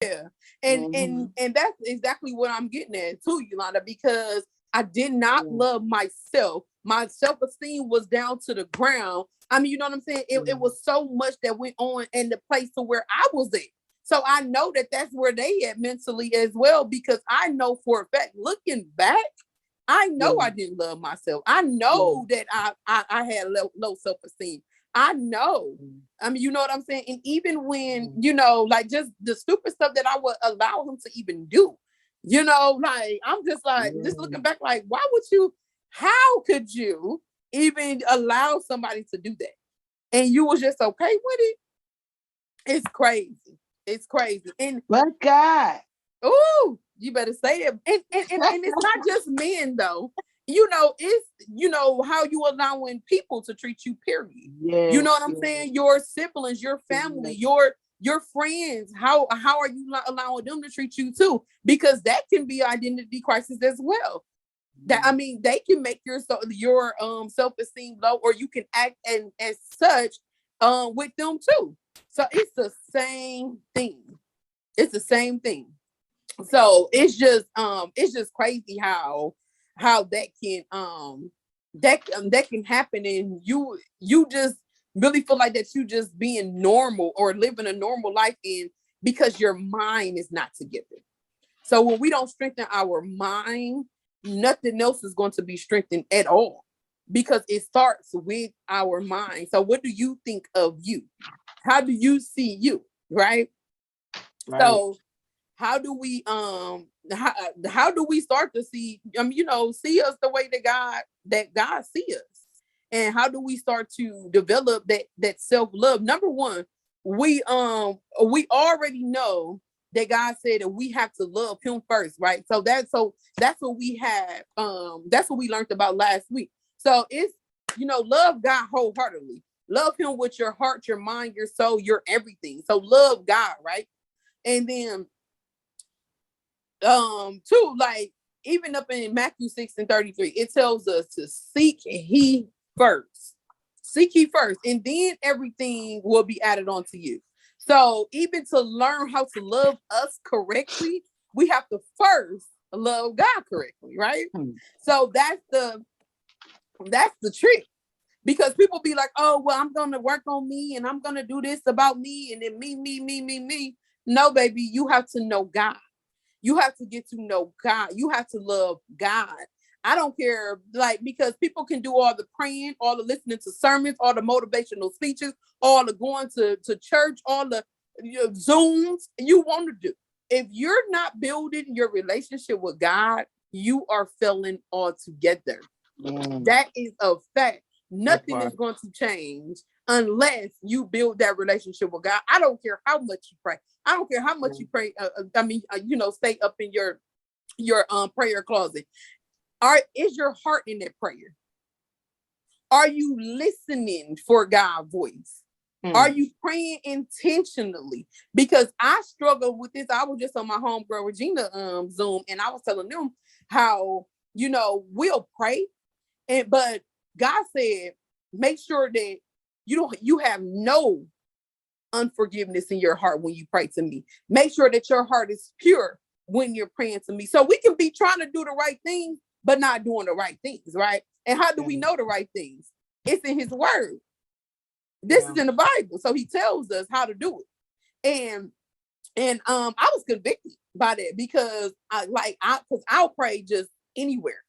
Yeah. And that's exactly what I'm getting at too, Yolanda, because I did not love myself. My self-esteem was down to the ground. I mean, you know what I'm saying? It was so much that went on in the place to where I was at. So I know that that's where they at mentally as well, because I know for a fact, looking back, I know I didn't love myself. I know that I had low self-esteem. I know. I mean, you know what I'm saying? And even when, like just the stupid stuff that I would allow him to even do, like I'm just like, just looking back, like, why would you, how could you even allow somebody to do that? And you was just okay with it? It's crazy. It's crazy. And but God. oh, you better say it. And it's not just men though. It's how you allowing people to treat you, period. You know what I'm saying? Your siblings, your family, your friends, how are you not allowing them to treat you too? Because that can be identity crisis as well. That, I mean, they can make your self-esteem low, or you can act and as such with them too. So it's the same thing. It's the same thing. So it's just crazy how that can happen, and you just really feel like that you just being normal or living a normal life in, because your mind is not together. So when we don't strengthen our mind, nothing else is going to be strengthened at all, because it starts with our mind. So what do you think of you? How do you see you? Right. So how do we how do we start to see see us the way that God see us? And how do we start to develop that self-love? Number one, we already know that God said that we have to love him first, right? So that's what we have, that's what we learned about last week. So it's, love God wholeheartedly. Love him with your heart, your mind, your soul, your everything. So love God, right? And then too, like even up in Matthew 6:33, it tells us to first seek ye first, and then everything will be added on to you. So even to learn how to love us correctly, we have to first love God correctly, right? So that's the trick, because people be like, oh well, I'm gonna work on me and I'm gonna do this about me, and then me. No, baby, you have to know God. You have to get to know God. You have to love God. I don't care, like, because people can do all the praying, all the listening to sermons, all the motivational speeches, all the going to church, all the Zooms you want to do. If you're not building your relationship with God, you are failing altogether. That is a fact. Nothing is going to change unless you build that relationship with God. I don't care how much you pray. I don't care how much you pray. Stay up in your prayer closet. Is your heart in that prayer? Are you listening for God's voice? Are you praying intentionally? Because I struggle with this. I was just on my homegirl Regina Zoom, and I was telling them how we'll pray, but God said, make sure that you have no unforgiveness in your heart when you pray to me. Make sure that your heart is pure when you're praying to me. So we can be trying to do the right things, but not doing the right things, right? And how do we know the right things? It's in his word. This is in the Bible. So he tells us how to do it. And I was convicted by that, because I'll pray just anywhere.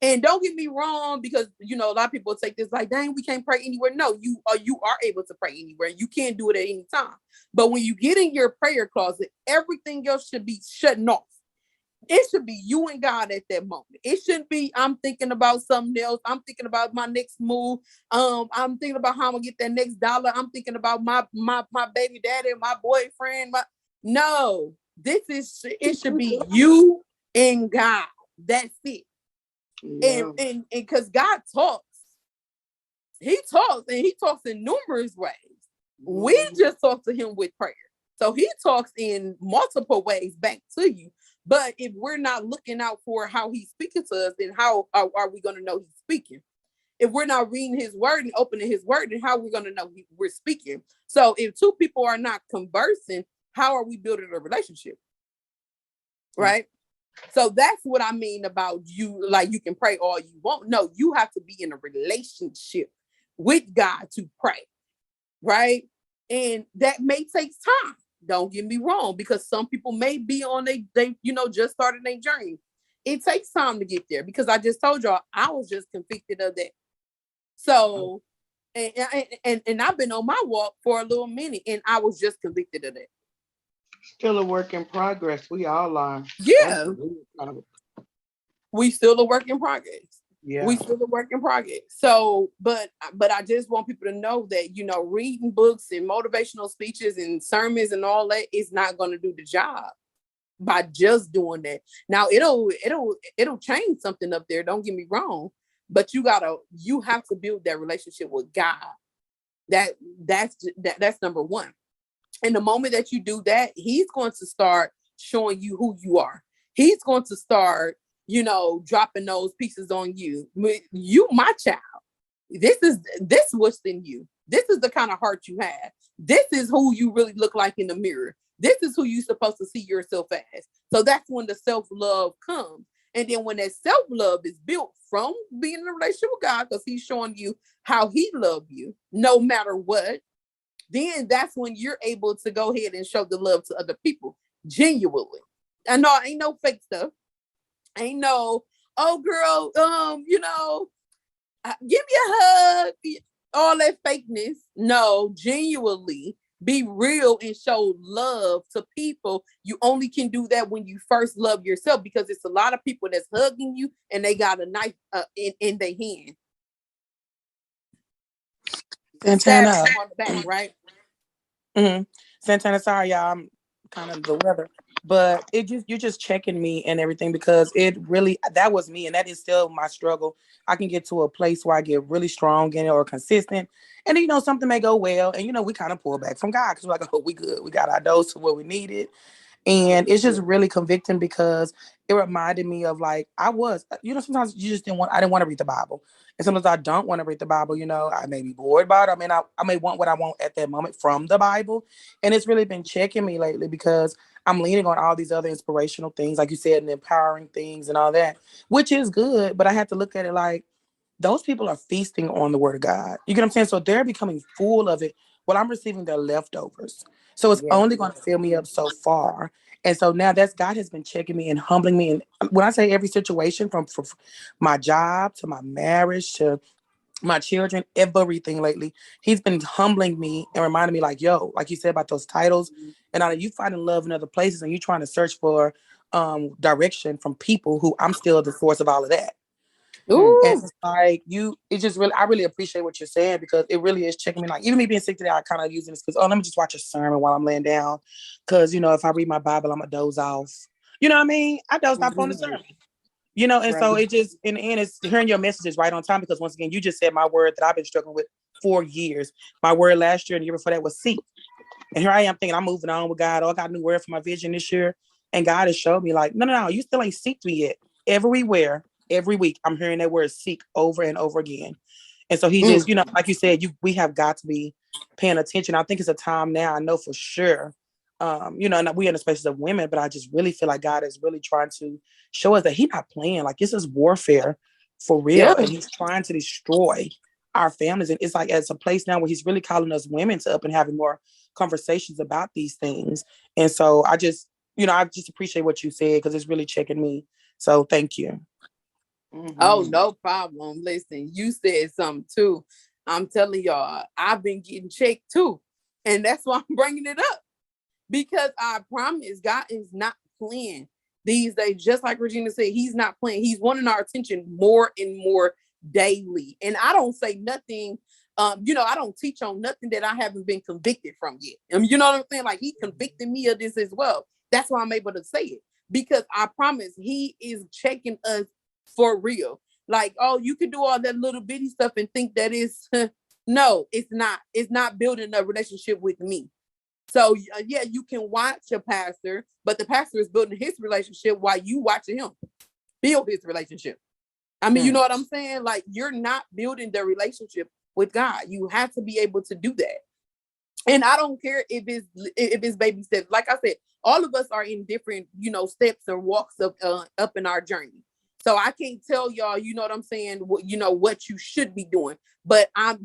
And don't get me wrong, because a lot of people take this like, dang, we can't pray anywhere. No, you are able to pray anywhere. You can't do it at any time. But when you get in your prayer closet, everything else should be shutting off. It should be you and God at that moment. It shouldn't be I'm thinking about something else. I'm thinking about my next move. I'm thinking about how I'm gonna get that next dollar. I'm thinking about my baby daddy, my boyfriend. No, it should be you and God. That's it. And because God talks, he talks in numerous ways. We just talk to him with prayer. So he talks in multiple ways back to you. But if we're not looking out for how he's speaking to us, then how are we going to know he's speaking? If we're not reading his word and opening his word, then how are we going to know we're speaking? So if two people are not conversing, how are we building a relationship? Right? So that's what I mean about you. Like, you can pray all you want. No, you have to be in a relationship with God to pray. Right? And that may take time. Don't get me wrong, because some people may be on they just started their journey. It takes time to get there, because I just told y'all I was just convicted of that. So, and I've been on my walk for a little minute, and I was just convicted of that. Still a work in progress. We all are. Yeah. We still a work in progress. Yeah. We still a work in progress. So, but I just want people to know that, reading books and motivational speeches and sermons and all that is not going to do the job by just doing that. Now it'll change something up there. Don't get me wrong, but you have to build that relationship with God. That's number one. And the moment that you do that, he's going to start showing you who you are. He's going to start, dropping those pieces on you. You, my child, this what's in you. This is the kind of heart you have. This is who you really look like in the mirror. This is who you're supposed to see yourself as. So that's when the self-love comes. And then when that self-love is built from being in a relationship with God, because he's showing you how he loved you, no matter what, then that's when you're able to go ahead and show the love to other people genuinely. I know ain't no fake stuff. Ain't no, oh girl, give me a hug, all that fakeness. No, genuinely be real and show love to people. You only can do that when you first love yourself, because it's a lot of people that's hugging you and they got a knife in their hand. Santana on the back, right? Mm-hmm. Santana, sorry, y'all, I'm kind of the weather, but you're just checking me and everything, because it really, that was me, and that is still my struggle. I can get to a place where I get really strong in it or consistent, and then, something may go well, and we kind of pull back from God, because we're like, oh, we good, we got our dose of what we needed. And it's just really convicting, because it reminded me of, like, I was, sometimes you just I didn't want to read the Bible. And sometimes I don't want to read the Bible. I may be bored by it. I mean, I may want what I want at that moment from the Bible. And it's really been checking me lately, because I'm leaning on all these other inspirational things, like you said, and empowering things and all that, which is good. But I have to look at it like, those people are feasting on the word of God. You get what I'm saying? So they're becoming full of it. Well, I'm receiving their leftovers. So it's only going to fill me up so far. And so now God has been checking me and humbling me. And when I say every situation, from my job to my marriage to my children, everything lately, he's been humbling me and reminding me, like, yo, like you said about those titles, and now you finding love in other places, and you trying to search for direction from people who I'm still the source of all of that. Ooh. And it's like it's just really, I really appreciate what you're saying, because it really is checking me. Like, even me being sick today, I kind of using this because, let me just watch a sermon while I'm laying down. Because, if I read my Bible, I'm going to doze off. You know what I mean? I doze off on the sermon. And so it just, in the end, it's hearing your messages right on time, because once again, you just said my word that I've been struggling with for years. My word last year and the year before that was seek. And here I am thinking I'm moving on with God. Oh, I got a new word for my vision this year. And God has showed me, like, no, you still ain't seeked me yet. Everywhere, every week, I'm hearing that word seek over and over again. And so he just, like you said, we have got to be paying attention. I think it's a time now, I know for sure. And we in the spaces of women, but I just really feel like God is really trying to show us that he's not playing. Like, this is warfare for real. Yeah. And he's trying to destroy our families. And it's like, it's a place now where he's really calling us women to up and having more conversations about these things. And so I just appreciate what you said, because it's really checking me. So thank you. Mm-hmm. Oh, no problem. Listen, you said something too. I'm telling y'all, I've been getting checked too. And that's why I'm bringing it up. Because I promise God is not playing these days. Just like Regina said, he's not playing. He's wanting our attention more and more daily. And I don't say nothing, I don't teach on nothing that I haven't been convicted from yet. You know what I'm saying? Like, he convicted me of this as well. That's why I'm able to say it. Because I promise he is checking us for real. Like, oh, you can do all that little bitty stuff and think that is, no, it's not. It's not building a relationship with me. So yeah, you can watch a pastor, but the pastor is building his relationship while you watching him build his relationship. I mean, you know what I'm saying? Like, you're not building the relationship with God. You have to be able to do that. And I don't care if it's baby steps. Like I said, all of us are in different, steps and walks of up in our journey. So I can't tell y'all, you know what I'm saying, what you should be doing. But I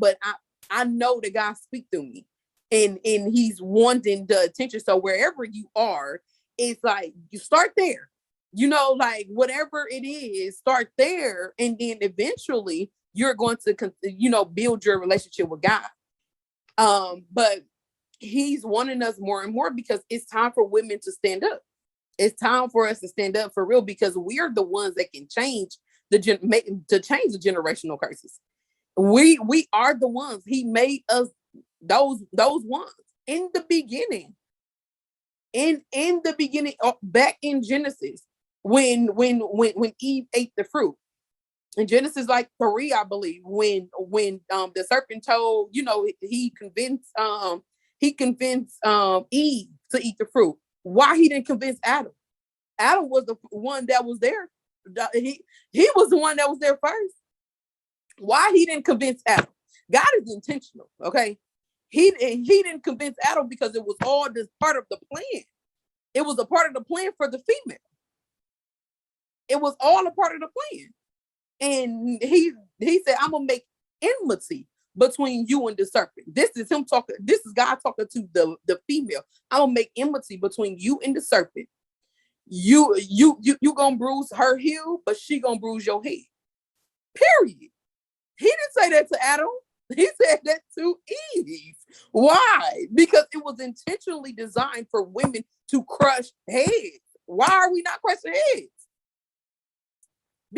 know that God speak through me, and He's wanting the attention. So wherever you are, it's like you start there. Like whatever it is, start there, and then eventually you're going to, build your relationship with God. But He's wanting us more and more because it's time for women to stand up. It's time for us to stand up for real, because we are the ones that can change change the generational curses. We are the ones. He made us those ones in the beginning. In the beginning, back in Genesis, when Eve ate the fruit. In Genesis like 3, I believe, when the serpent told, he convinced Eve to eat the fruit. Why he didn't convince Adam? Adam was the one that was there. He was the one that was there first. Why he didn't convince Adam? God is intentional, okay? He didn't convince Adam because it was all this part of the plan. It was a part of the plan for the female. It was all a part of the plan. And he said, I'm gonna make enmity between you and the serpent. This is him talking. This is God talking to the female. I'm gonna make enmity between you and the serpent. You gonna bruise her heel, but she gonna bruise your head. Period. He didn't say that to Adam. He said that to Eve. Why? Because it was intentionally designed for women to crush heads. Why are we not crushing heads?